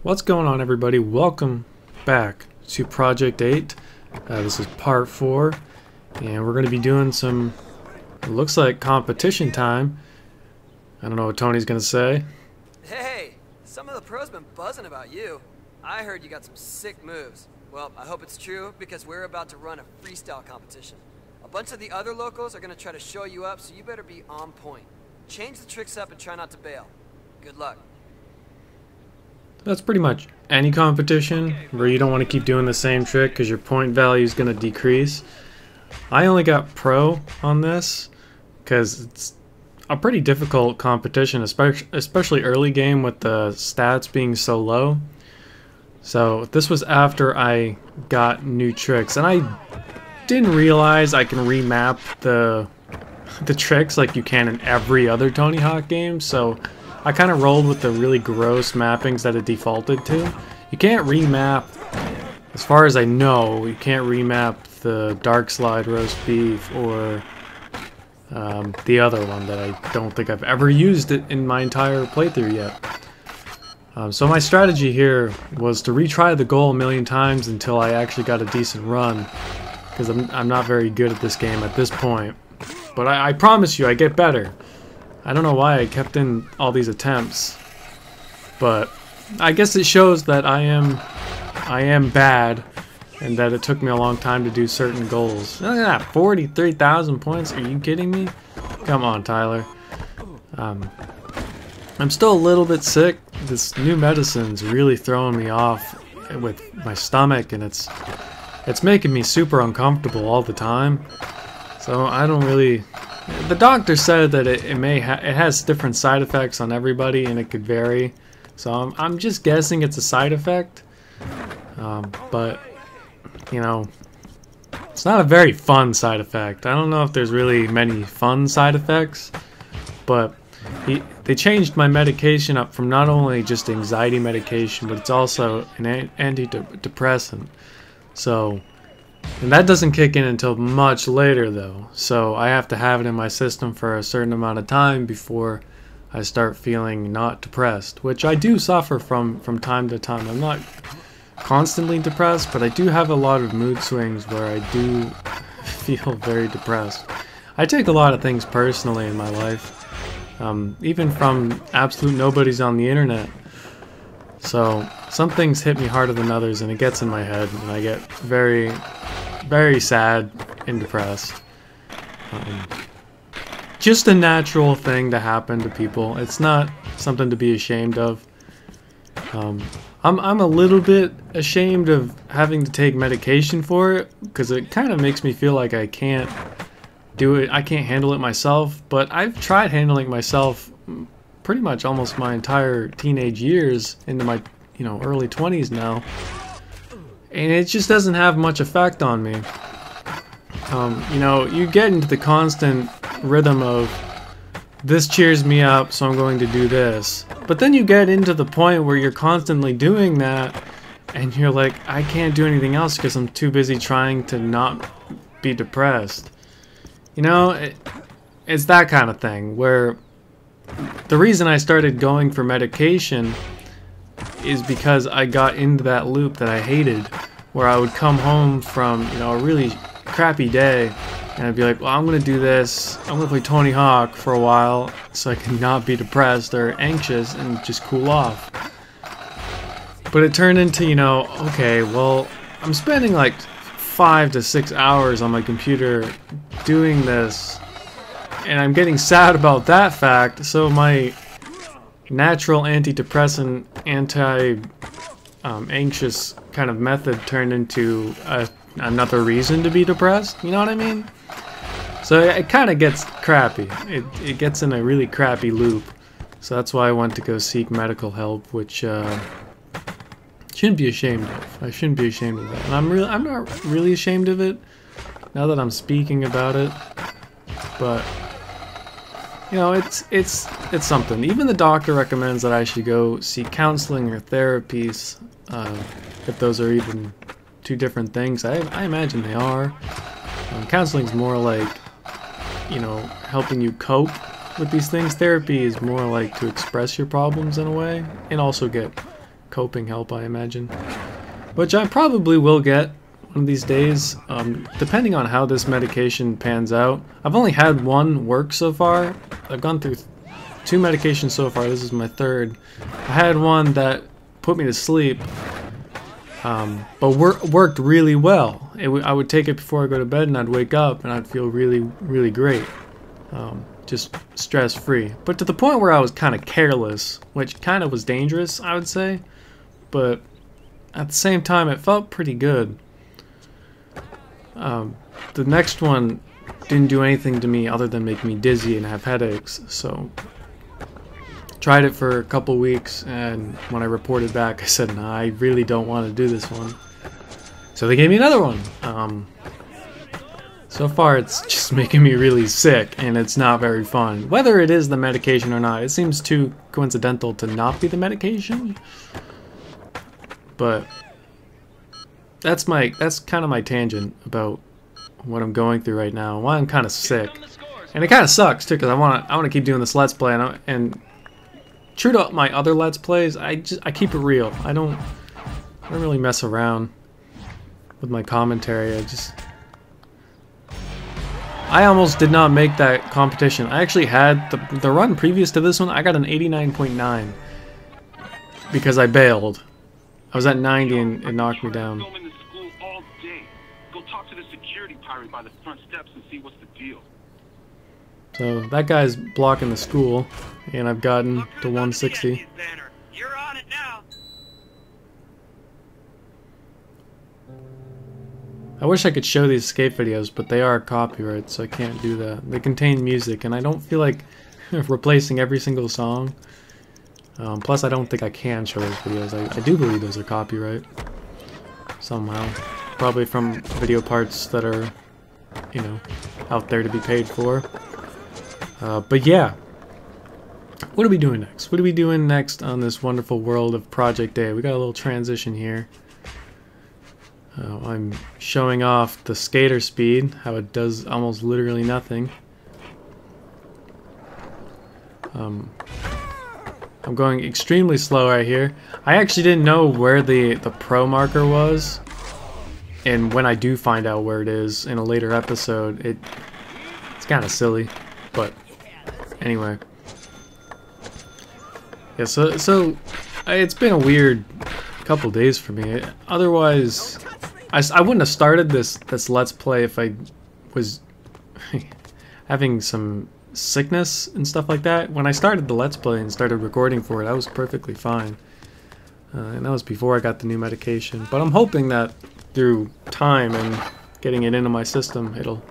What's going on, everybody? Welcome back to Project 8. This is part 4, and we're going to be doing some, it looks like, competition time. I don't know what Tony's going to say. Hey, some of the pros been buzzing about you. I heard you got some sick moves. Well, I hope it's true, because we're about to run a freestyle competition. A bunch of the other locals are going to try to show you up, so you better be on point. Change the tricks up and try not to bail. Good luck. That's pretty much any competition where you don't want to keep doing the same trick because your point value is going to decrease. I only got pro on this because it's a pretty difficult competition, especially early game with the stats being so low. So this was after I got new tricks, and I didn't realize I can remap the tricks like you can in every other Tony Hawk game. So I kind of rolled with the really gross mappings that it defaulted to. You can't remap, as far as I know, you can't remap the Dark Slide roast beef or the other one that I don't think I've ever used it in my entire playthrough yet. So my strategy here was to retry the goal a million times until I actually got a decent run, because I'm not very good at this game at this point. But I promise you I get better. I don't know why I kept in all these attempts, but I guess it shows that I am bad, and that it took me a long time to do certain goals. Look at that, 43,000 points. Are you kidding me? Come on, Tyler. I'm still a little bit sick. This new medicine's really throwing me off with my stomach, and it's making me super uncomfortable all the time. So I don't really. The doctor said that it has different side effects on everybody, and it could vary. So I'm just guessing it's a side effect. But you know, it's not a very fun side effect. I don't know if there's really many fun side effects, but they changed my medication up from not only just anxiety medication, but it's also an antidepressant. So. And that doesn't kick in until much later, though, so I have to have it in my system for a certain amount of time before I start feeling not depressed, which I do suffer from time to time. I'm not constantly depressed, but I do have a lot of mood swings where I do feel very depressed. I take a lot of things personally in my life, even from absolute nobodies on the internet. So some things hit me harder than others, and it gets in my head, and I get very, very sad and depressed. Just a natural thing to happen to people. It's not something to be ashamed of. I'm a little bit ashamed of having to take medication for it, because it kind of makes me feel like I can't do it. I can't handle it myself, but I've tried handling it myself pretty much almost my entire teenage years into my early 20s now, and it just doesn't have much effect on me. You get into the constant rhythm of this cheers me up, so I'm going to do this, but then you get into the point where you're constantly doing that, and you're like, I can't do anything else because I'm too busy trying to not be depressed. It's that kind of thing where the reason I started going for medication is because I got into that loop that I hated, where I would come home from a really crappy day, and I'd be like, well, I'm gonna do this, I'm gonna play Tony Hawk for a while so I can not be depressed or anxious and just cool off. But it turned into, okay, well, I'm spending like 5 to 6 hours on my computer doing this, and I'm getting sad about that fact, so my natural antidepressant, anxious kind of method turned into another reason to be depressed, you know what I mean? So it kind of gets crappy. It gets in a really crappy loop. So that's why I went to go seek medical help, which shouldn't be ashamed of. I shouldn't be ashamed of that. And I'm not really ashamed of it now that I'm speaking about it, but it's something. Even the doctor recommends that I should go seek counseling or therapies, if those are even two different things. I imagine they are. Counseling's more like, helping you cope with these things. Therapy is more like to express your problems in a way, and also get coping help, I imagine. Which I probably will get one of these days, depending on how this medication pans out. I've only had one work so far. I've gone through 2 medications so far. This is my 3rd. I had one that put me to sleep, but worked really well. I would take it before I go to bed, and I'd wake up, and I'd feel really, really great. Just stress-free. But to the point where I was kind of careless, which kind of was dangerous, I would say. But at the same time, it felt pretty good. The next one didn't do anything to me other than make me dizzy and have headaches, so tried it for a couple weeks, and when I reported back I said, nah, I really don't want to do this one. So they gave me another one. So far it's just making me really sick, and it's not very fun. Whether it is the medication or not, it seems too coincidental to not be the medication. But that's kind of my tangent about what I'm going through right now, why I'm kind of sick. And it kind of sucks too, because I want to keep doing this Let's Play, and true to my other Let's Plays, I keep it real. I don't really mess around with my commentary. I almost did not make that competition. I actually had the run previous to this one. I got an 89.9 because I bailed. I was at 90 and it knocked me down. Go talk to the security pirate by the front steps and see what's the deal. So that guy's blocking the school, and I've gotten to 160. You're on it now. I wish I could show these escape videos, but they are copyright, so I can't do that. They contain music, and I don't feel like replacing every single song. Plus, I don't think I can show those videos. I do believe those are copyright somehow. Probably from video parts that are, you know, out there to be paid for. But yeah, what are we doing next? What are we doing next on this wonderful world of Project A? We got a little transition here. I'm showing off the skater speed, how it does almost literally nothing. I'm going extremely slow right here. I actually didn't know where the pro marker was, and when I do find out where it is in a later episode, it's kind of silly, but anyway. Yeah, so it's been a weird couple days for me. Otherwise, I wouldn't have started this Let's Play if I was having some sickness and stuff like that. When I started the Let's Play and started recording for it, I was perfectly fine. And that was before I got the new medication. But I'm hoping that through time and getting it into my system, it'll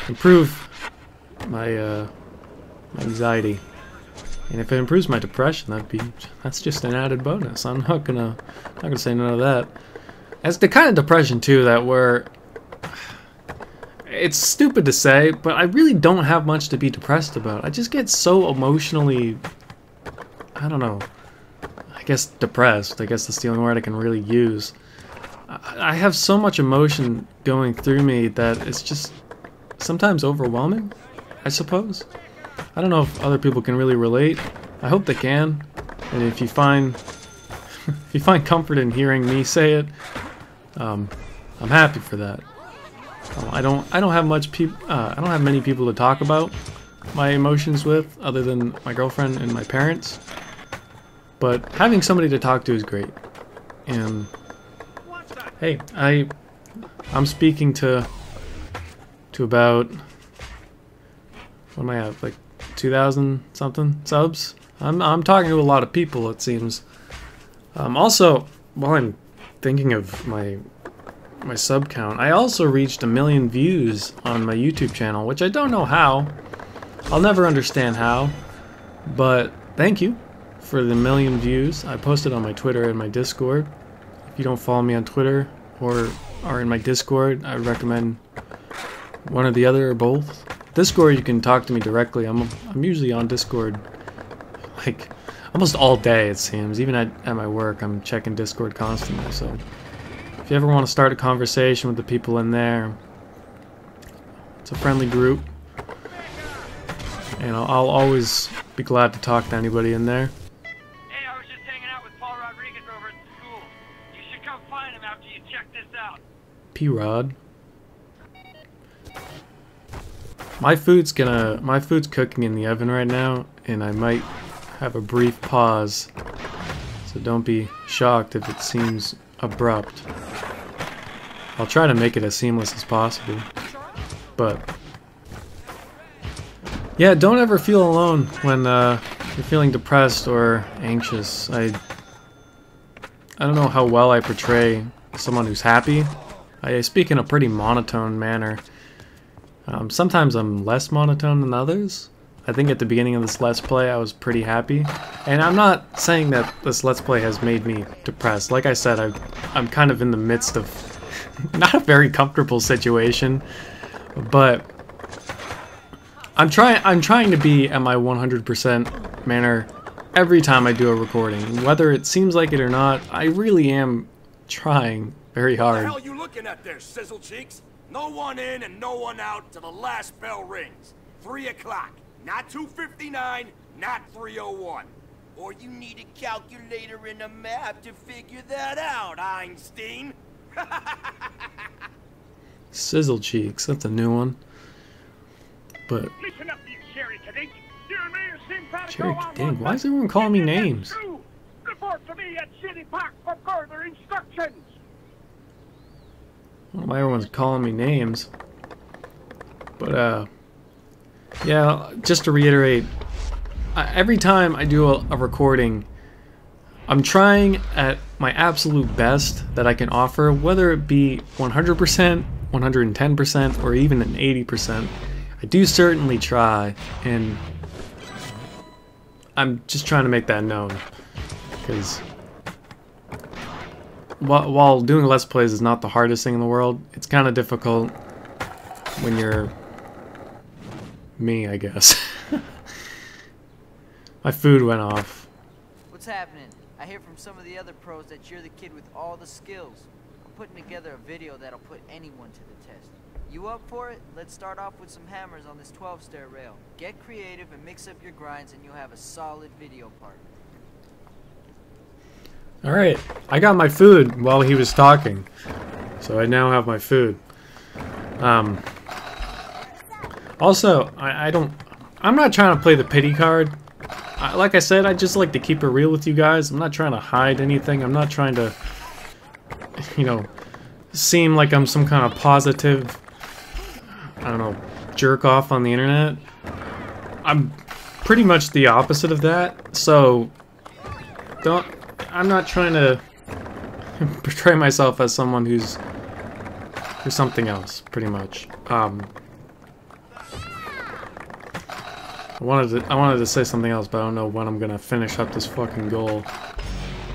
improve my anxiety. And if it improves my depression, that's just an added bonus. I'm not gonna say none of that. It's the kind of depression too that where it's stupid to say, but I really don't have much to be depressed about. I just get so emotionally, I don't know, I guess depressed. I guess that's the only word I can really use. I have so much emotion going through me that it's just sometimes overwhelming, I suppose. I don't know if other people can really relate. I hope they can. And if you find comfort in hearing me say it, I'm happy for that. I don't have many people to talk about my emotions with other than my girlfriend and my parents. But having somebody to talk to is great. And hey, I'm speaking to about, what am I at, like 2,000 something subs? I'm talking to a lot of people, it seems. Also, while I'm thinking of my sub count, I also reached 1 million views on my YouTube channel, which I don't know how. I'll never understand how, but thank you for the 1 million views. I posted on my Twitter and my Discord. If you don't follow me on Twitter or are in my Discord, I would recommend one or the other or both. Discord, you can talk to me directly. I'm usually on Discord like almost all day, it seems. Even at my work, I'm checking Discord constantly. So if you ever want to start a conversation with the people in there, it's a friendly group, and I'll always be glad to talk to anybody in there. Hey, I was just hanging out with Paul Rodriguez for I'll find him after you check this out. peerod. My food's cooking in the oven right now, and I might have a brief pause. So don't be shocked if it seems abrupt. I'll try to make it as seamless as possible. But yeah, don't ever feel alone when you're feeling depressed or anxious. I don't know how well I portray someone who's happy. I speak in a pretty monotone manner. Sometimes I'm less monotone than others. I think at the beginning of this Let's Play I was pretty happy. And I'm not saying that this Let's Play has made me depressed. Like I said, I'm kind of in the midst of not a very comfortable situation. But I'm trying to be at my 100% manner every time I do a recording. Whether it seems like it or not, I really am trying very hard. What the hell are you looking at there, sizzle cheeks? No one in and no one out till the last bell rings. 3 o'clock. Not 2:59, not 3:01. Or you need a calculator and a map to figure that out, Einstein. Sizzle cheeks, that's a new one. But Listen up, you Sherry Cadet. You and me are seen how to Sherry go on Cadet, one why is way. everyone calling me If you get names? through, report to me at City Park for further instructions. I don't know why everyone's calling me names. But yeah, just to reiterate, every time I do a recording, I'm trying at my absolute best that I can offer, whether it be 100%, 110%, or even an 80%. I do certainly try, and I'm just trying to make that known, because while doing Let's Plays is not the hardest thing in the world, it's kind of difficult when you're me, I guess. My food went off. What's happening? I hear from some of the other pros that you're the kid with all the skills. I'm putting together a video that'll put anyone to the test. You up for it? Let's start off with some hammers on this 12-stair rail. Get creative and mix up your grinds and you'll have a solid video part. Alright, I got my food while he was talking. So I now have my food. Also, I'm not trying to play the pity card. Like I said, I just like to keep it real with you guys. I'm not trying to hide anything. I'm not trying to, you know, seem like I'm some kind of positive, I don't know, jerk off on the internet. I'm pretty much the opposite of that. So, I'm not trying to portray myself as someone who's something else, pretty much. I wanted to say something else, but I don't know when I'm gonna finish up this fucking goal.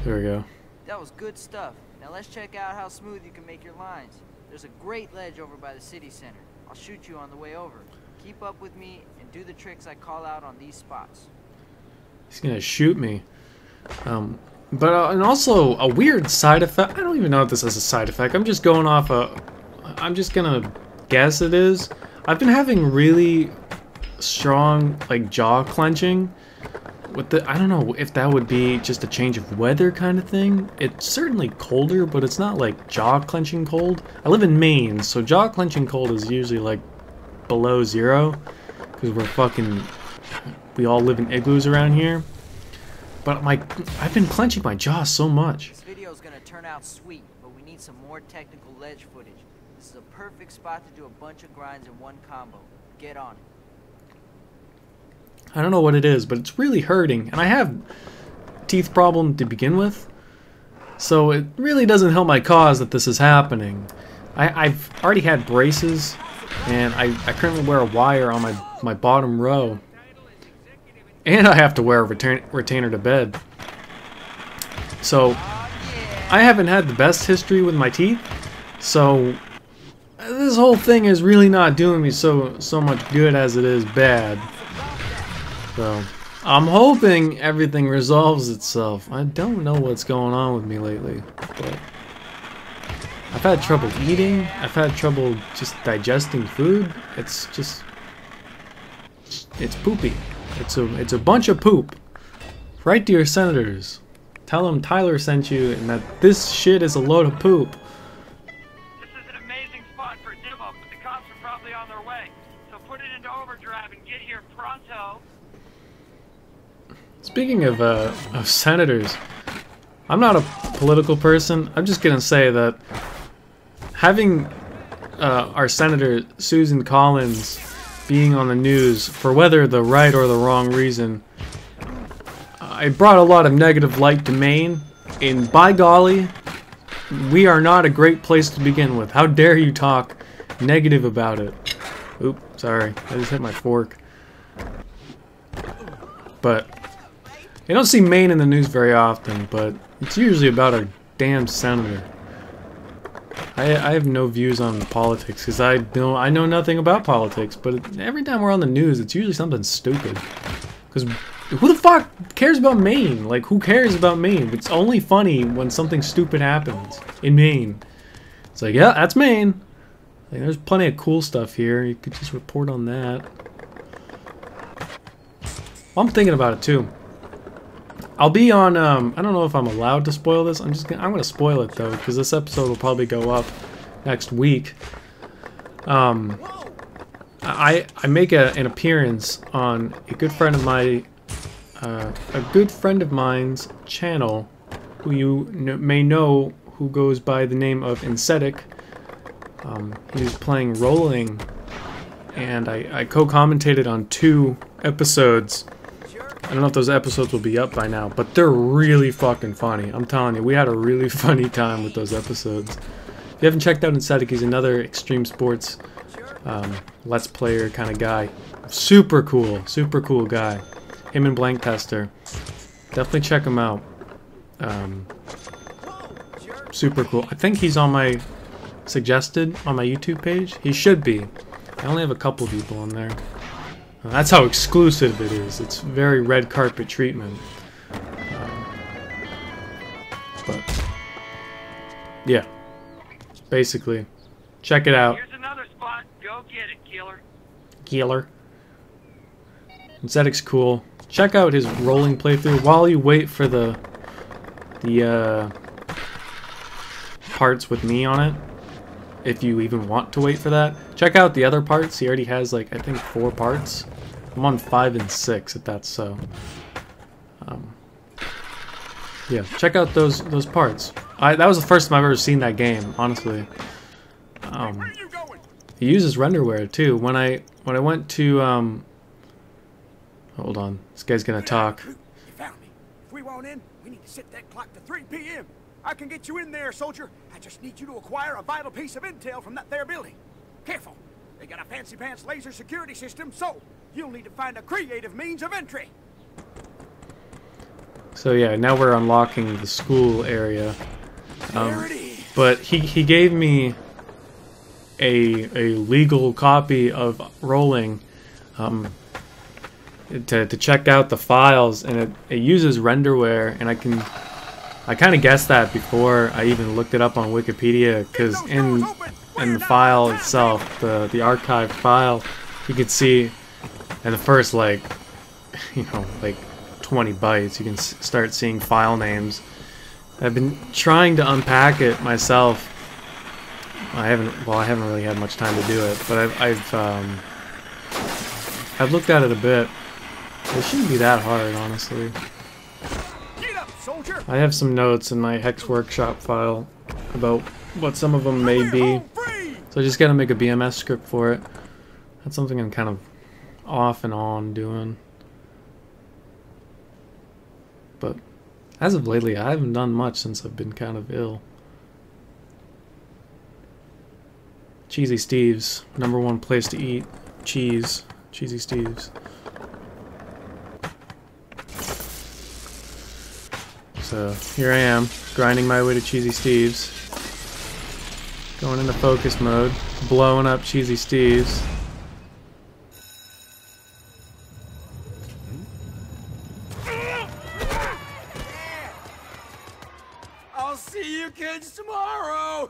There we go. That was good stuff. Now let's check out how smooth you can make your lines. There's a great ledge over by the city center. I'll shoot you on the way over. Keep up with me and do the tricks I call out on these spots. He's gonna shoot me. And also a weird side effect. I don't even know if this is a side effect. I'm just going off I'm just gonna guess it is. I've been having really strong, like, jaw clenching. I don't know if that would be just a change of weather kind of thing. It's certainly colder, but it's not like jaw clenching cold. I live in Maine, so jaw clenching cold is usually like below 0, because we all live in igloos around here. But I've been clenching my jaw so much. This video is gonna turn out sweet, but we need some more technical ledge footage. This is a perfect spot to do a bunch of grinds in one combo. Get on it. I don't know what it is, but it's really hurting, and I have a teeth problem to begin with, so it really doesn't help my cause that this is happening. I've already had braces, and I currently wear a wire on my bottom row, and I have to wear a retainer to bed. So I haven't had the best history with my teeth, so this whole thing is really not doing me so much good as it is bad. So, I'm hoping resolves itself. I don't know what's going on with me lately, but I've had trouble eating. I've had trouble just digesting food. It's poopy. It's a bunch of poop. Write to your senators. Tell him Tyler sent you and that this shit is a load of poop. This is an amazing spot for a demo, but the cops are probably on their way. So put it into overdrive and get here pronto. Speaking of senators, I'm not a political person. I'm just gonna say that having our Senator Susan Collins being on the news for whether the right or the wrong reason, it brought a lot of negative light to Maine, and by golly, we are not a great place to begin with. How dare you talk negative about it? Oop, sorry, I just hit my fork. But you don't see Maine in the news very often, but it's usually about a damn senator. I have no views on politics because I know nothing about politics, but every time we're on the news, it's usually something stupid. Because who the fuck cares about Maine? Like, who cares about Maine? It's only funny when something stupid happens in Maine. It's like, yeah, that's Maine. Like, there's plenty of cool stuff here. You could just report on that. Well, I'm thinking about it too. I'll be on, I don't know if I'm allowed to spoil this. I'm gonna spoil it though, because this episode will probably go up next week. I make an appearance on a good friend of mine's channel, who you may know, who goes by the name of Insetic. He's playing Rolling, and I co-commentated on 2 episodes. I don't know if those episodes will be up by now, but they're really fucking funny. I'm telling you, we had a really funny time with those episodes. If you haven't checked out Insetic, he's another extreme sports Let's Player kind of guy. Super cool guy. Him and Blank Tester. Definitely check him out. Super cool. I think he's on my suggested on my YouTube page. He should be. I only have a couple people on there. That's how exclusive it is. It's very red carpet treatment. But yeah, basically, check it out. Here's another spot. Go get it, killer. Killer. Insetic's cool. Check out his rolling playthrough while you wait for the parts with me on it. If you even want to wait for that, check out the other parts. He already has, like, I think 4 parts. I'm on 5 and 6 if that's so. Yeah, check out those parts. That was the first time I've ever seen that game, honestly. He uses renderware too. When I went to hold on, this guy's gonna talk. You found me. If we want in, we need to set that clock to 3 p.m. I can get you in there, soldier. I just need you to acquire a vital piece of intel from that there building. Careful. They got a fancy pants laser security system, so you'll need to find a creative means of entry. So yeah, now we're unlocking the school area. But he gave me a legal copy of Rolling to check out the files, and it uses renderware, and I kind of guessed that before I even looked it up on Wikipedia, because in the file itself, the archive file, you could see in the first, like, you know, like 20 bytes, you can start seeing file names. I've been trying to unpack it myself. I haven't really had much time to do it, but I've looked at it a bit. It shouldn't be that hard, honestly. I have some notes in my Hex Workshop file about what some of them may be, so I just gotta make a BMS script for it. That's something I'm kind of off and on doing. But as of lately, I haven't done much since I've been kind of ill. Cheesy Steve's, #1 place to eat cheese. Cheesy Steve's. So here I am, grinding my way to Cheesy Steve's. Going into focus mode, blowing up Cheesy Steve's. I'll see you kids tomorrow!